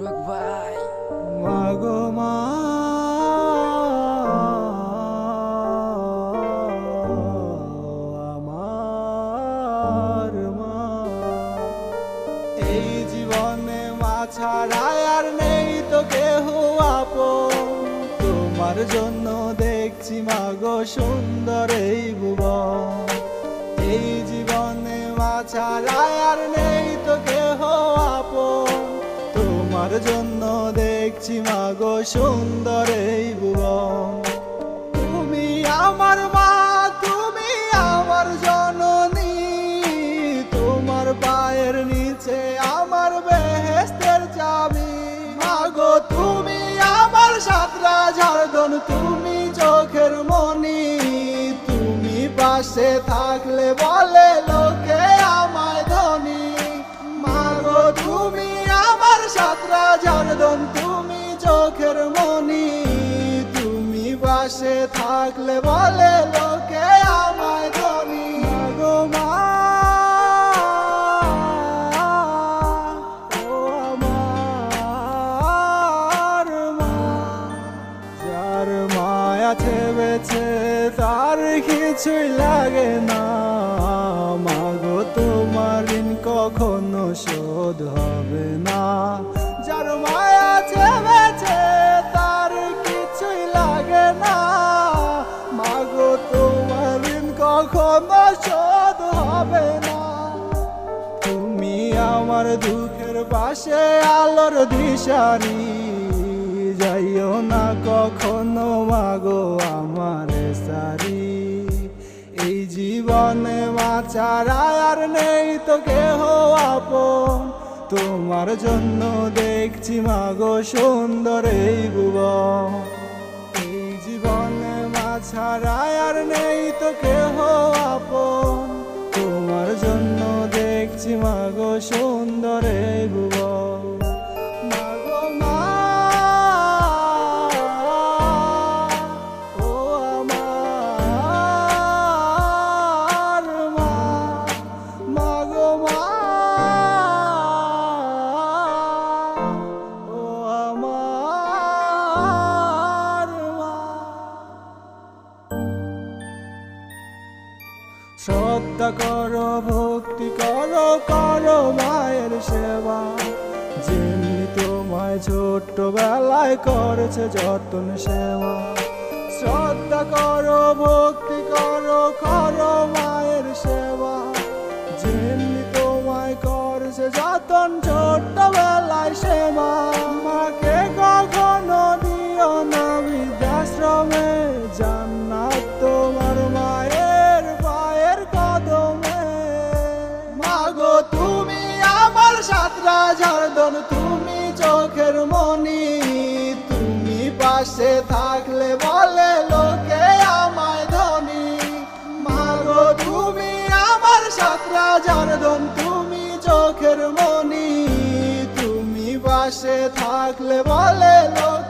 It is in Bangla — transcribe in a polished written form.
সোহাগ ভাই। মাগো মা, আমার মা, এই জীবনে মা ছাড়া আর নেই তো কেহ আপন। তোমার জন্য দেখছি মাগো সুন্দর এই ভুবন। এই জীবনে মা ছাড়া আর নেই তো কেহ আপন। তোমার জন্য দেখছি মাগো সুন্দর এই ভুবন। তুমি আমার মা, তুমি আমার জননী, তোমার পায়ের নিচে আমার বেহেশতের চাবি। মাগো তুমি আমার সাতরা ঝাড়দন, তুমি চোখের মনি। তুমি পাশে থাকলে বলে লোকে আমায় ধনী। মাগো তুমি আমার সাতরা ঝাড়দন, তুমি চোখের মনি। তুমি পাশে থাকলে বলে লোকে আমায় ধনী। মাগো মা, ও আমার মা, যার মায়া বেছে তার কিছুই লাগে না। মাগো তোমার ঋণ কখনো শোধ হবে না। যার মায়া বেছে তার কিছুই লাগে না। মাগো তোমার ঋণ কখনো শোধ হবে না। তুমি আমার দুঃখের পাশে আলোর দিশারি, যাইও না কখনো মাগো আমার সারি। এই জীবনে মা ছাড়া আর নেই তো কেহ আপন। তোমার জন্য দেখছি মাগো সুন্দর এই ভুবন। এই জীবনে মা ছাড়া আর নেই তো কেহ আপন। তোমার জন্য দেখছি মাগো সুন্দর এই ভুবন। মাগো মা, ও আমার মা, মাগো মা, ও আমার মা। শ্রদ্ধা করো, ভক্তি করো, করো মায়ের সেবা। যেমনি তোমায় ছোট্টবেলায় করেছে যত্ন সেবা। শ্রদ্ধা করো, ভক্তি করো, করো মায়ের সেবা। যেমনি তোমায় করেছে যত্ন ছোট্টবেলায় সেবা। মাকে কখনো দিও না বৃদ্ধাশ্রমে, জান্নাত তোমার মায়ের পায়ের কদমে। মাগো তুমি আমার সাতরা ঝাড়দন, তুমি চোখের মনি। তুমি পাশে থাকলে বলে লোকে আমায় ধনী। মাগো তুমি আমার সাতরা ঝাড়দন, তুমি চোখের মনি। তুমি পাশে থাকলে বলে লোকে